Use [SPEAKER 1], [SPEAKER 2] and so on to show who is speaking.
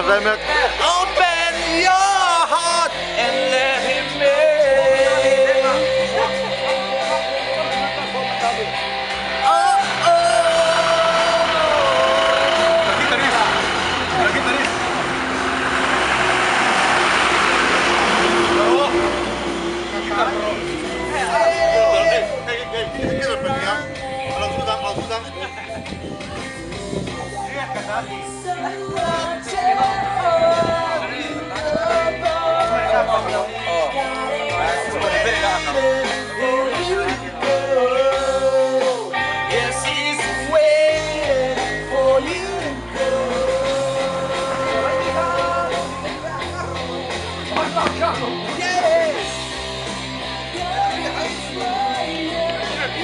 [SPEAKER 1] Open your heart and let him in. Oh, yes, he's waiting for you to go. Yeah.